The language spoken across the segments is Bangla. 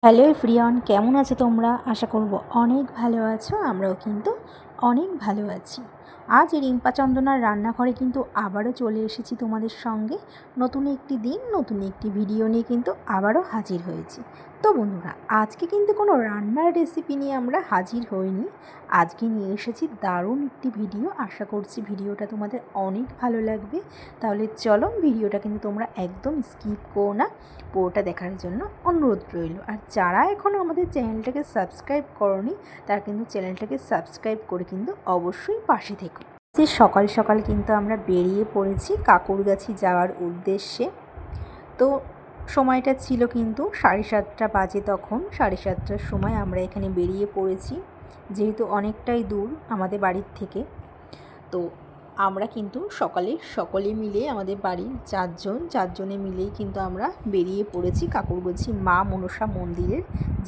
হ্যালো এভরিওয়ান, কেমন আছো তোমরা? আশা করব অনেক ভালো আছো। আমরাও কিন্তু অনেক ভালো আছি। আজ রিম্পা চন্দনার রান্নাঘরে কিন্তু আবারও চলে এসেছি তোমাদের সঙ্গে। নতুন একটি দিন, নতুন একটি ভিডিও নিয়ে কিন্তু আবারও হাজির হয়েছি। তো বন্ধুরা, আজকে কিন্তু কোনো রান্নার রেসিপি নিয়ে আমরা হাজির হইনি। আজকে নিয়ে এসেছি দারুণ একটি ভিডিও। আশা করছি ভিডিওটা তোমাদের অনেক ভালো লাগবে। তাহলে চলো, ভিডিওটা কিন্তু তোমরা একদম স্কিপ করো না, পুরোটা দেখার জন্য অনুরোধ রইল। আর যারা এখনও আমাদের চ্যানেলটাকে সাবস্ক্রাইব করনি, তারা কিন্তু চ্যানেলটাকে সাবস্ক্রাইব করে কিন্তু অবশ্যই পাশে থেকো। যে সকাল সকাল কিন্তু আমরা বেরিয়ে পড়েছি কাকুরগাছি যাওয়ার উদ্দেশ্যে। তো সময়টা ছিল কিন্তু 7:30 বাজে। তখন 7:30টার সময় আমরা এখানে বেরিয়ে পড়েছি, যেহেতু অনেকটাই দূর আমাদের বাড়ির থেকে। তো আমরা কিন্তু সকলে মিলে, আমাদের বাড়ির চারজনে মিলেই কিন্তু আমরা বেরিয়ে পড়েছি কাকুরগাছি মা মনসা মন্দিরে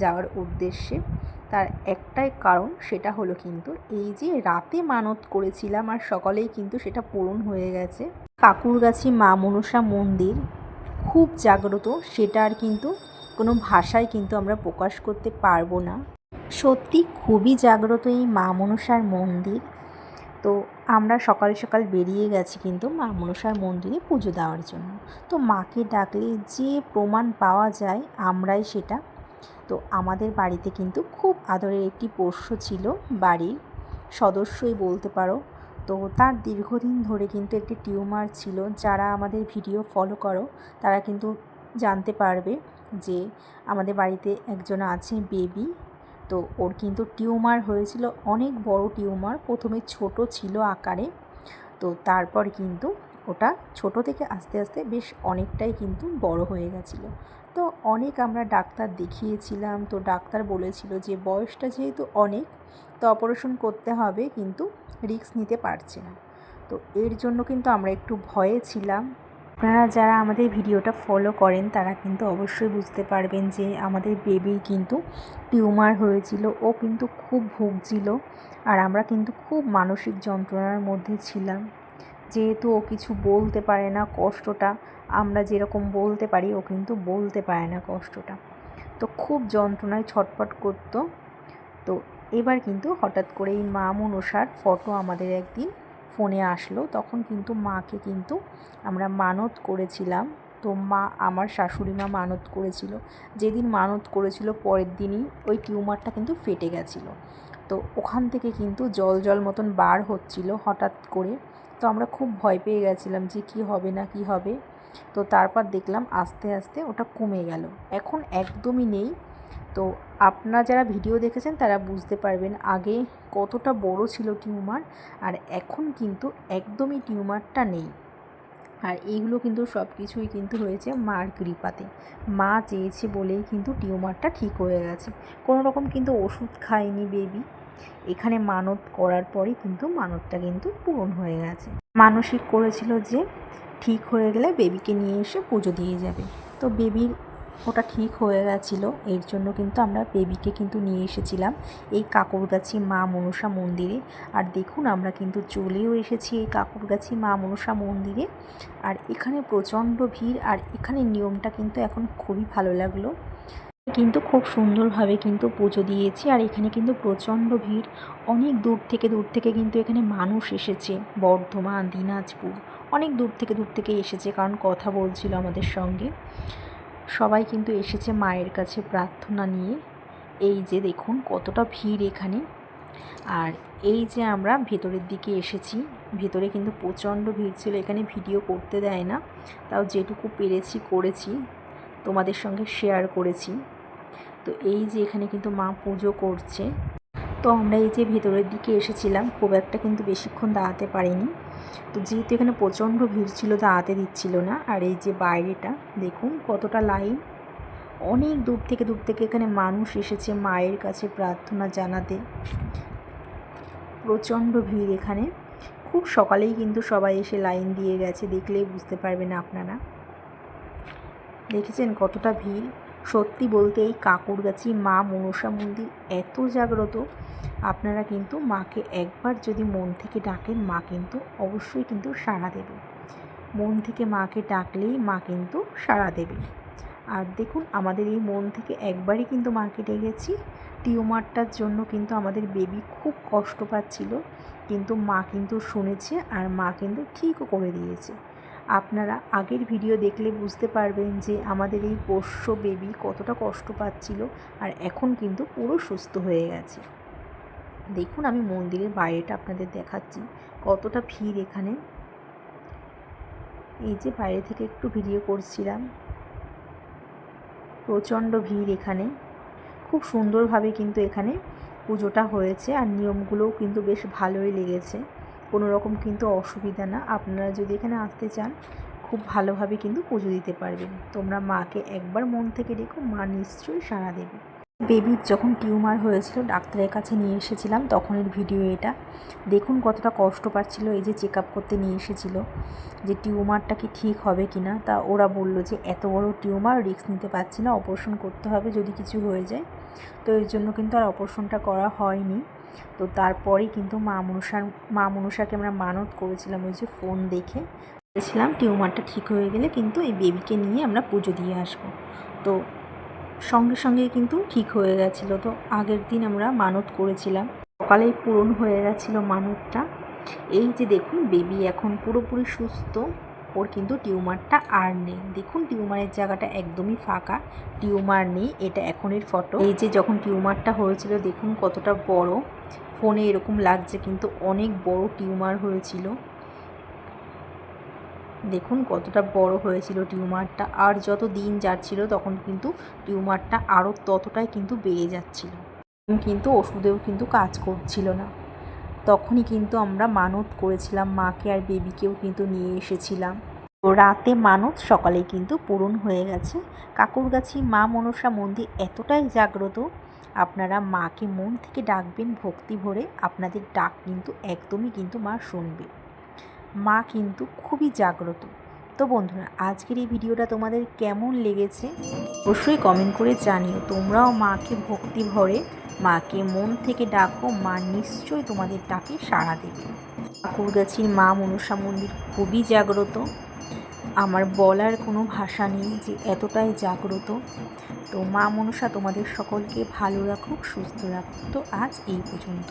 যাওয়ার উদ্দেশ্যে। তার একটাই কারণ, সেটা হলো কিন্তু এই যে রাতে মানত করেছিলাম আর সকালেই কিন্তু সেটা পূরণ হয়ে গেছে। কাকুরগাছি মা মনসা মন্দির খুব জাগ্রত, সেটা আর কিন্তু কোনো ভাষায় কিন্তু আমরা প্রকাশ করতে পারবো না। সত্যি খুবই জাগ্রত এই মা মনসার মন্দির। তো আমরা সকাল সকাল বেরিয়ে গেছি কিন্তু মা মনসার মন্দিরে পুজো দেওয়ার জন্য। তো মাকে ডাকলে যে প্রমাণ পাওয়া যায়, আমরাই সেটা। তো আমাদের বাড়িতে কিন্তু খুব আদরের একটি পোষ্য ছিল, বাড়ির সদস্যই বলতে পারো। তো তার দীর্ঘদিন ধরে কিন্তু একটি টিউমার ছিল। যারা আমাদের ভিডিও ফলো করো তারা কিন্তু জানতে পারবে যে আমাদের বাড়িতে একজন আছে বেবি। তো ওর কিন্তু টিউমার হয়েছিল, অনেক বড় টিউমার। প্রথমে ছোট ছিল আকারে, তো তারপর কিন্তু ওটা ছোট থেকে আস্তে আস্তে বেশ অনেকটাই কিন্তু বড় হয়ে গেছিলো। তো অনেক আমরা ডাক্তার দেখিয়েছিলাম। তো ডাক্তার বলেছিল যে বয়সটা যেহেতু অনেক, তো অপারেশন করতে হবে, কিন্তু রিস্ক নিতে পারছে না। তো এর জন্য কিন্তু আমরা একটু ভয়ে ছিলাম। আপনারা যারা আমাদের ভিডিওটা ফলো করেন তারা কিন্তু অবশ্যই বুঝতে পারবেন যে আমাদের বেবির কিন্তু টিউমার হয়েছিল। ও কিন্তু খুব ভুগছিল, আর আমরা কিন্তু খুব মানসিক যন্ত্রণার মধ্যে ছিলাম। যেহেতু ও কিছু বলতে পারে না, কষ্টটা আমরা যেরকম বলতে পারি ও কিন্তু বলতে পারে না কষ্টটা। তো খুব যন্ত্রণায় ছটফট করতো। তো এবার কিন্তু হঠাৎ করে এই মা মনসার ফটো আমাদের একদিন ফোনে আসলো। তখন কিন্তু মাকে কিন্তু আমরা মানত করেছিলাম। তো মা, আমার শাশুড়ি মা মানত করেছিল। যেদিন মানত করেছিল পরের দিনই ওই টিউমারটা কিন্তু ফেটে গেছিলো। তো ওখান থেকে কিন্তু জল জল মতন বার হচ্ছিল হঠাৎ করে। তো আমরা খুব ভয় পেয়ে গেছিলাম যে কী হবে না কী হবে। তো তারপর দেখলাম আস্তে আস্তে ওটা কমে গেল, এখন একদমই নেই। তো আপনারা যারা ভিডিও দেখেছেন তারা বুঝতে পারবেন আগে কতটা বড় ছিল টিউমার, আর এখন কিন্তু একদমই টিউমারটা নেই। আর এইগুলো কিন্তু সব কিছুই কিন্তু হয়েছে মার কৃপাতে। মা চেয়েছে বলেই কিন্তু টিউমারটা ঠিক হয়ে গেছে। কোনো রকম কিন্তু ওষুধ খায়নি বেবি। এখানে মানত করার পরই কিন্তু মানতটা কিন্তু পূরণ হয়ে গেছে। মানসিক করেছিল যে ঠিক হয়ে গেলে বেবিকে নিয়ে এসে পুজো দিয়ে যাবে। তো বেবির ওটা ঠিক হয়ে গেছিলো, এর জন্য কিন্তু আমরা বেবিকে কিন্তু নিয়ে এসেছিলাম এই কাকুরগাছি মা মনসা মন্দিরে। আর দেখুন, আমরা কিন্তু চলেও এসেছি এই কাকুরগাছি মা মনসা মন্দিরে। আর এখানে প্রচণ্ড ভিড়, আর এখানে নিয়মটা কিন্তু এখন খুবই ভালো লাগলো। কিন্তু খুব সুন্দরভাবে কিন্তু পুজো দিয়েছি। আর এখানে কিন্তু প্রচণ্ড ভিড়, অনেক দূর থেকে কিন্তু এখানে মানুষ এসেছে। বর্ধমান, দিনাজপুর, অনেক দূর থেকে এসেছে, কারণ কথা বলছিল আমাদের সঙ্গে। সবাই কিন্তু এসেছে মায়ের কাছে প্রার্থনা নিয়ে। এই যে দেখুন কতটা ভিড় এখানে। আর এই যে আমরা ভেতরের দিকে এসেছি, ভেতরে কিন্তু প্রচণ্ড ভিড় ছিল। এখানে ভিডিও করতে দেয় না, তাও যেটুকু পেরেছি করেছি, তোমাদের সঙ্গে শেয়ার করেছি। তো এই যে এখানে কিন্তু মা পুজো করছে। তো আমরা এই যে ভেতরের দিকে এসেছিলাম, খুব একটা কিন্তু বেশিক্ষণ দাঁড়াতে পারিনি। তো যেহেতু এখানে প্রচণ্ড ভিড় ছিল, দাঁড়াতে দিচ্ছিল না। আর এই যে বাইরেটা দেখুন কতটা লাইন, অনেক দূর থেকে এখানে মানুষ এসেছে মায়ের কাছে প্রার্থনা জানাতে। প্রচণ্ড ভিড় এখানে, খুব সকালেই কিন্তু সবাই এসে লাইন দিয়ে গেছে, দেখলেই বুঝতে পারবেন আপনারা। দেখেছেন কতটা ভিড়। সত্যি বলতে এই কাকুরগাছি মা মনসা মন্দির এত জাগ্রত, আপনারা কিন্তু মাকে একবার যদি মন থেকে ডাকেন, মা কিন্তু অবশ্যই কিন্তু সাড়া দেবে। মন থেকে মাকে ডাকলেই মা কিন্তু সাড়া দেবে। আর দেখুন আমাদের এই মন থেকে একবারই কিন্তু মাকে ডেকেছি। টিউমারটার জন্য কিন্তু আমাদের বেবি খুব কষ্ট পাচ্ছিল, কিন্তু মা কিন্তু শুনেছে আর মা কিন্তু ঠিকও করে দিয়েছে। আপনারা আগের ভিডিও দেখলে বুঝতে পারবেন যে আমাদের এই পোষ্য বেবি কতটা কষ্ট পাচ্ছিল, আর এখন কিন্তু পুরো সুস্থ হয়ে গেছে। দেখুন আমি মন্দিরের বাইরেটা আপনাদের দেখাচ্ছি, কতটা ভিড় এখানে। এই যে বাইরে থেকে একটু ভিডিও করছিলাম, প্রচণ্ড ভিড় এখানে। খুব সুন্দরভাবে কিন্তু এখানে পুজোটা হয়েছে, আর নিয়মগুলোও কিন্তু বেশ ভালোই লেগেছে, কোনো রকম কিন্তু অসুবিধা না। আপনারা যদি এখানে আসতে চান খুব ভালোভাবে কিন্তু পুজো দিতে পারবেন। তোমরা মাকে একবার মন থেকে ডেকো, মা নিশ্চয়ই সাড়া দেবে। বেবির যখন টিউমার হয়েছিল ডাক্তারের কাছে নিয়ে এসেছিলাম, তখনের ভিডিও এটা। দেখুন কতটা কষ্ট পাচ্ছিল। এই যে চেক আপ করতে নিয়ে এসেছিল যে টিউমারটা কি ঠিক হবে কি না, তা ওরা বলল যে এত বড় টিউমার রিস্ক নিতে পারছি না, অপারেশন করতে হবে যদি কিছু হয়ে যায়। তো এর জন্য কিন্তু আর অপারেশনটা করা হয়নি। তো তারপরেই কিন্তু মা মনসাকে আমরা মানত করেছিলাম, ওই যে ফোন দেখে বলেছিলাম টিউমারটা ঠিক হয়ে গেলে কিন্তু এই বেবিকে নিয়ে আমরা পুজো দিয়ে আসবো। তো সঙ্গে সঙ্গে কিন্তু ঠিক হয়ে গেছিলো। তো আগের দিন আমরা মানত করেছিলাম, সকালেই পূরণ হয়ে গেছিলো মানতটা। এই যে দেখুন বেবি এখন পুরোপুরি সুস্থ, ওর কিন্তু টিউমারটা আর নেই। দেখুন টিউমারের জায়গাটা একদমই ফাঁকা, টিউমার নেই। এটা এখনের ফটো। এই যে যখন টিউমারটা হয়েছিল দেখুন কতটা বড়, ফোনে এরকম লাগছে কিন্তু অনেক বড় টিউমার হয়েছিল। দেখুন কতটা বড় হয়েছিল টিউমারটা, আর যত দিন যাচ্ছিল তখন কিন্তু টিউমারটা আরও ততটাই কিন্তু বেড়ে যাচ্ছিল, কিন্তু ওষুধেও কিন্তু কাজ করছিল না। তখনই কিন্তু আমরা মানত করেছিলাম মাকে, আর বেবিকেও কিন্তু নিয়ে এসেছিলাম। রাতে মানত, সকালে কিন্তু পূরণ হয়ে গেছে। কাকুরগাছি মা মনসা মন্দির এতটাই জাগ্রত, আপনারা মাকে মন থেকে ডাকবেন ভক্তি ভরে, আপনাদের ডাক কিন্তু একদমই কিন্তু মা শুনবে। মা কিন্তু খুবই জাগ্রত। তো বন্ধুরা আজকের এই ভিডিওটা তোমাদের কেমন লেগেছে অবশ্যই কমেন্ট করে জানিও। তোমরাও মাকে ভক্তি ভরে মাকে মন থেকে ডাকো, মা নিশ্চয়ই তোমাদের ডাকে সাড়া দেবে। ঠাকুরগাছির মা মনসা মন্দির খুবই জাগ্রত, আমার বলার কোনো ভাষা নেই যে এতটাই জাগ্রত। তো মা মনসা তোমাদের সকলকে ভালো রাখুক, সুস্থ রাখুক। তো আজ এই পর্যন্ত।